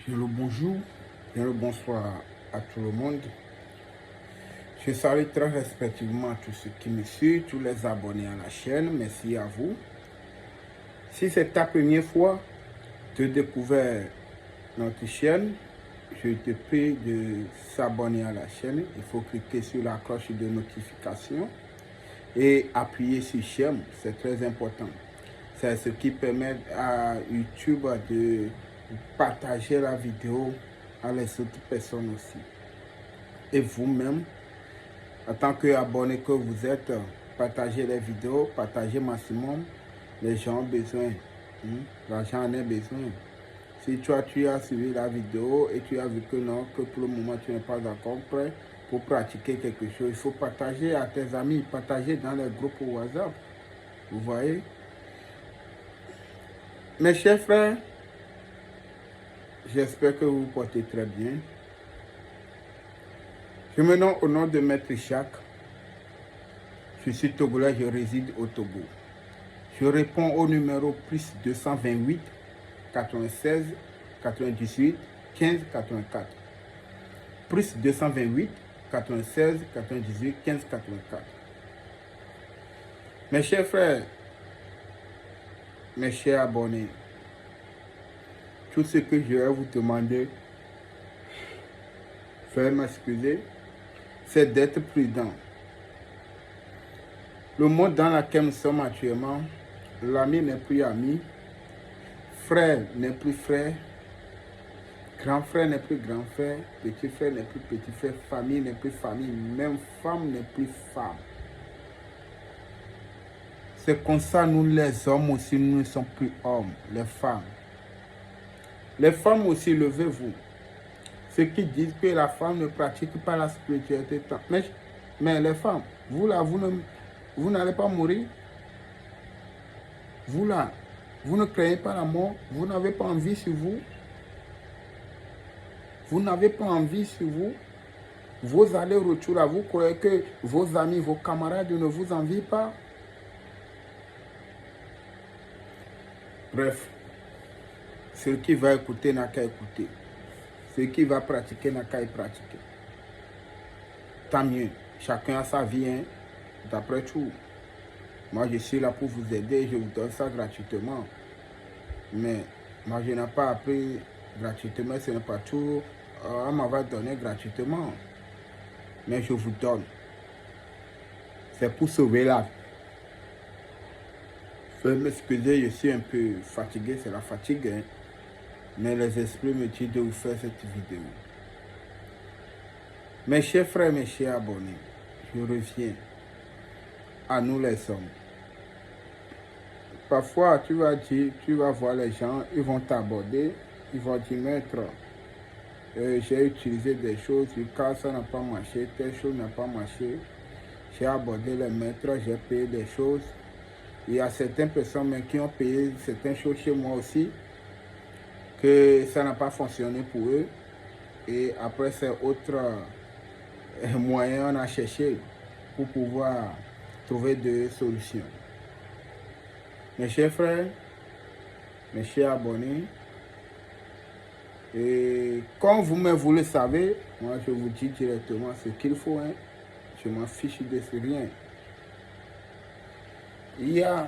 Bien le bonjour, bien le bonsoir à tout le monde. Je salue très respectivement tous ceux qui me suivent, tous les abonnés à la chaîne. Merci à vous. Si c'est ta première fois de découvrir notre chaîne, je te prie de s'abonner à la chaîne. Il faut cliquer sur la cloche de notification et appuyer sur j'aime. C'est très important. C'est ce qui permet à YouTube de partager la vidéo à les autres personnes aussi. Et vous-même, en tant qu'abonné que vous êtes, partagez les vidéos, partagez maximum. Les gens ont besoin. L'argent en a besoin. Si tu as suivi la vidéo et tu as vu que non, que pour le moment tu n'es pas encore prêt pour pratiquer quelque chose, il faut partager à tes amis, partager dans les groupes WhatsApp. Vous voyez? Mes chers frères, j'espère que vous vous portez très bien. Je me nomme au nom de Maître Jacques. Je suis togolais, je réside au Togo. Je réponds au numéro plus 228 96 98 15 84. Plus 228 96 98 15 84. Mes chers frères, mes chers abonnés, tout ce que je vais vous demander, veuillez m'excuser, c'est d'être prudent. Le monde dans lequel nous sommes actuellement, l'ami n'est plus ami, frère n'est plus frère, grand frère n'est plus grand frère, petit frère n'est plus petit frère, famille n'est plus famille, même femme n'est plus femme. C'est comme ça, nous les hommes aussi, nous ne sommes plus hommes, les femmes. Les femmes aussi, levez-vous. Ceux qui disent que la femme ne pratique pas la spiritualité, mais les femmes, vous là, vous n'allez pas mourir. Vous là, vous ne craignez pas la mort, vous n'avez pas envie sur vous. Vous n'avez pas envie sur vous. Vos allers-retours là, vous croyez que vos amis, vos camarades ne vous envient pas. Bref, celui qui va écouter n'a qu'à écouter. Celui qui va pratiquer n'a qu'à y pratiquer. Tant mieux, chacun a sa vie, hein, d'après tout. Moi, je suis là pour vous aider, je vous donne ça gratuitement. Mais moi, je n'ai pas appris gratuitement, ce n'est pas tout. On m'avait donné gratuitement. Mais je vous donne. C'est pour sauver la vie. Veuillez m'excuser, je suis un peu fatigué, c'est la fatigue. Hein. Mais les esprits me disent de vous faire cette vidéo. Mes chers frères, mes chers abonnés, je reviens à nous les hommes. Parfois, tu vas voir les gens, ils vont t'aborder, ils vont dire, maître, j'ai utilisé des choses, du cas ça n'a pas marché, telle chose n'a pas marché. J'ai abordé les maîtres, j'ai payé des choses. Il y a certaines personnes qui ont payé certaines choses chez moi aussi, que ça n'a pas fonctionné pour eux. Et après, c'est autre moyen on a cherché pour pouvoir trouver des solutions. Mes chers frères, mes chers abonnés, et comme vous le savez, moi je vous dis directement ce qu'il faut. Hein. Je m'en fiche de rien. Il y a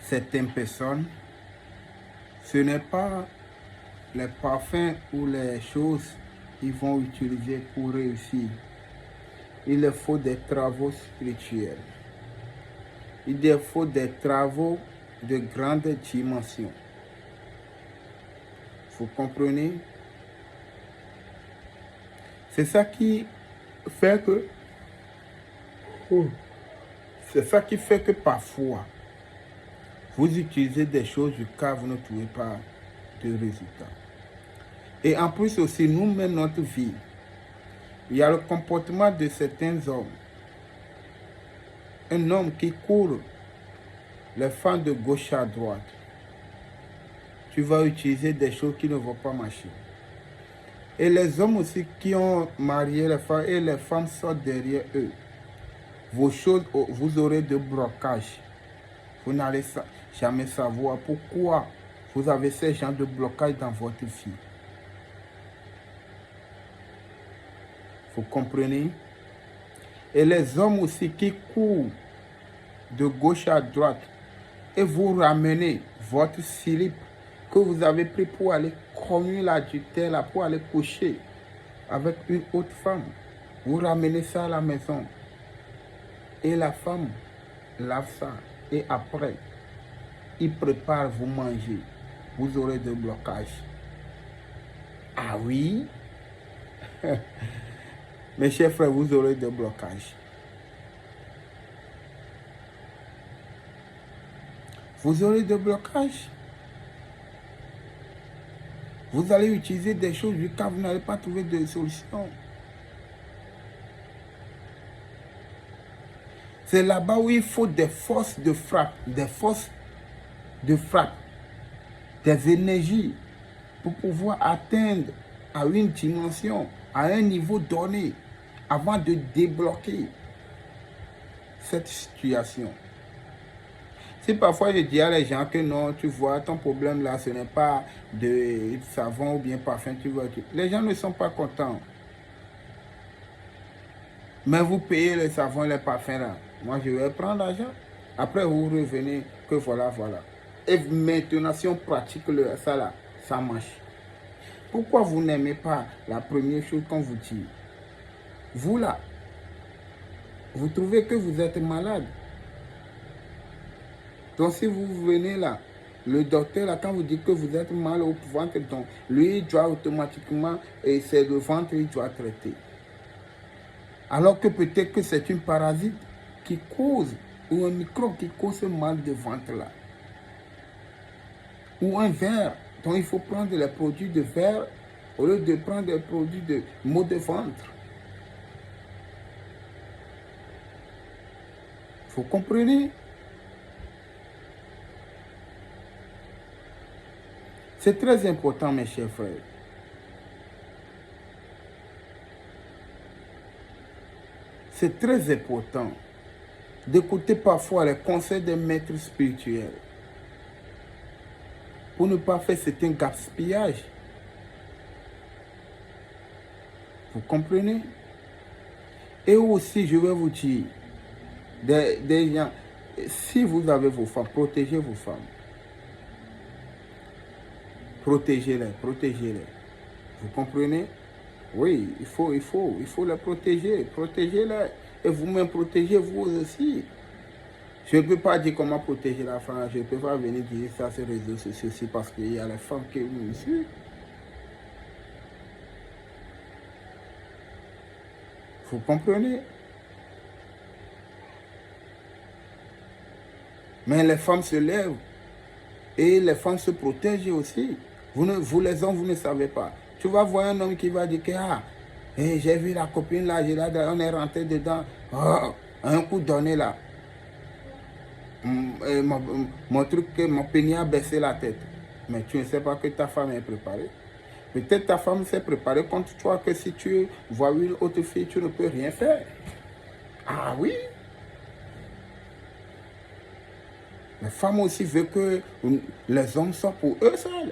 certaines personnes, ce n'est pas les parfums ou les choses qu'ils vont utiliser pour réussir. Il leur faut des travaux spirituels. Il leur faut des travaux de grande dimension. Vous comprenez? C'est ça qui fait que parfois, vous utilisez des choses car vous ne trouvez pas de résultat. Et en plus aussi, nous menons notre vie. Il y a le comportement de certains hommes. Un homme qui court les femmes de gauche à droite. Tu vas utiliser des choses qui ne vont pas marcher. Et les hommes aussi qui ont marié les femmes et les femmes sortent derrière eux. Vos choses, vous aurez de blocages. Vous n'allez jamais savoir pourquoi vous avez ces gens de blocage dans votre vie. Vous comprenez? Et les hommes aussi qui courent de gauche à droite et vous ramenez votre slip que vous avez pris pour aller commuer l'adultère, là, pour aller coucher avec une autre femme. Vous ramenez ça à la maison. Et la femme lave ça. Et après, il prépare vous manger. Vous aurez des blocages. Ah oui? Mes chers frères, vous aurez des blocages. Vous aurez des blocages. Vous allez utiliser des choses jusqu'à vous n'allez pas trouver de solution. C'est là-bas où il faut des forces de frappe, des énergies pour pouvoir atteindre à une dimension, à un niveau donné, avant de débloquer cette situation. Si parfois je dis à les gens que non, tu vois, ton problème là, ce n'est pas de savon ou bien parfum, tu vois, les gens ne sont pas contents. Mais vous payez le savon et les parfums là. Moi, je vais prendre l'argent. Après, vous revenez que voilà. Et maintenant, si on pratique ça là, ça marche. Pourquoi vous n'aimez pas la première chose qu'on vous dit? Vous là, vous trouvez que vous êtes malade. Donc si vous venez là, le docteur là, quand vous dites que vous êtes mal au ventre, donc lui il doit automatiquement, et c'est le ventre il doit traiter. Alors que peut-être que c'est une parasite qui cause, ou un microbe qui cause ce mal de ventre là. Ou un ver. Donc il faut prendre les produits de ver au lieu de prendre des produits de maux de ventre. Vous comprenez? C'est très important, mes chers frères. C'est très important d'écouter parfois les conseils des maîtres spirituels pour ne pas faire certains gaspillages. Vous comprenez? Et aussi, je vais vous dire, des gens, si vous avez vos femmes, protégez vos femmes. Protégez-les. Vous comprenez? Oui, il faut les protéger. Protégez-les. Et vous-même, protégez-vous aussi. Je ne peux pas dire comment protéger la femme. Je ne peux pas venir dire ça sur les réseaux sociaux aussi parce qu'il y a les femmes qui me suivent. Vous comprenez? Mais les femmes se lèvent. Et les femmes se protègent aussi. Vous les hommes, vous ne savez pas. Tu vas voir un homme qui va dire que j'ai vu la copine là, on est rentré dedans. Un coup donné là. Mon truc, mon pénis a baissé la tête. Mais tu ne sais pas que ta femme est préparée. Peut-être ta femme s'est préparée contre toi que si tu vois une autre fille, tu ne peux rien faire. Ah oui. Les femmes aussi veulent que les hommes soient pour eux seuls.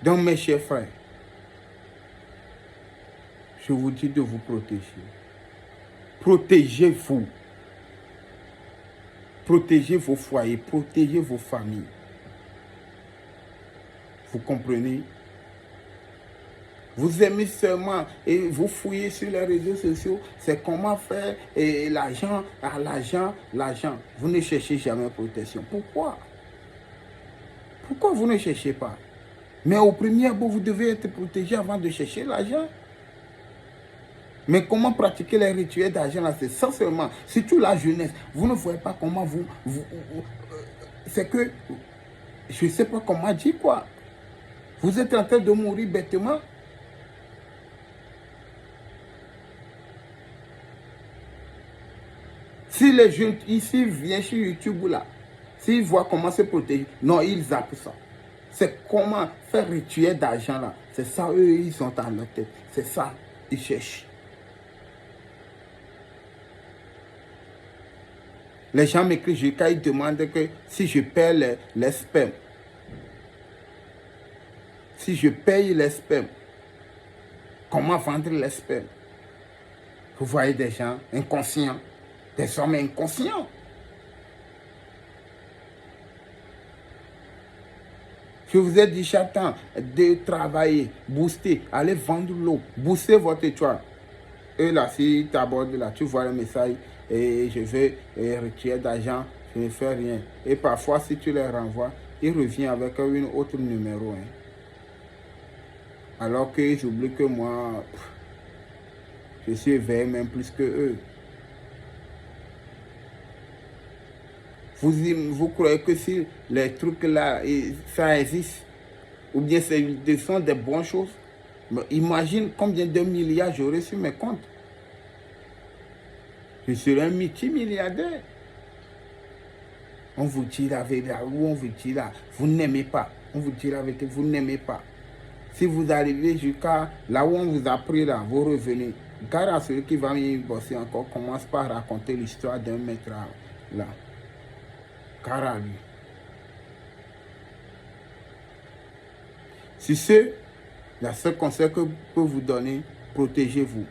Donc mes chers frères, je vous dis de vous protéger. Protégez-vous. Protégez vos foyers, protégez vos familles. Vous comprenez? Vous aimez seulement et vous fouillez sur les réseaux sociaux, c'est comment faire et l'argent. Vous ne cherchez jamais protection. Pourquoi? Pourquoi vous ne cherchez pas? Mais au premier abord, vous devez être protégé avant de chercher l'argent. Mais comment pratiquer les rituels d'argent là? C'est ça seulement. Surtout la jeunesse. Vous ne voyez pas comment c'est que, je ne sais pas comment dire quoi. Vous êtes en train de mourir bêtement. Si les jeunes ici viennent sur YouTube là, s'ils voient comment se protéger, non, ils zappent ça. C'est comment faire rituel d'argent là. C'est ça, eux, ils sont dans leur tête. C'est ça, ils cherchent. Les gens m'écrivent, quand ils demandent que si je perds les spermes, Si je paye les spermes, comment vendre les spermes? Vous voyez des gens inconscients, des hommes inconscients. Je vous ai dit chaque temps de travailler, booster, aller vendre l'eau, booster votre étoile. Et là, si tu abordes là, tu vois le message et je vais retirer d'argent, je ne fais rien. Et parfois, si tu les renvoies, ils reviennent avec un autre numéro. Hein. Alors qu'ils oublient que moi, je suis éveillé même plus que eux. Vous croyez que si les trucs là, ça existe, ou bien ce sont des bonnes choses, mais imagine combien de milliards j'aurai sur mes comptes. Je serai un multimilliardaire. On vous dit la vérité, ou on vous dit là, vous n'aimez pas. On vous dit la vérité, vous n'aimez pas. Si vous arrivez jusqu'à là où on vous a pris là, vous revenez. Car à celui qui va y bosser encore, commence par raconter l'histoire d'un maître là. Car à lui. Si c'est la seule conseil que je peux vous donner, protégez-vous.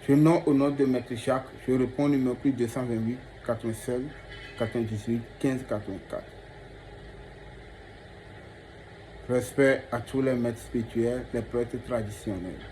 Je nomme au nom de Maître Jacques, je réponds au numéro plus 228 96 98 15 84. Respect à tous les maîtres spirituels, les prêtres traditionnels.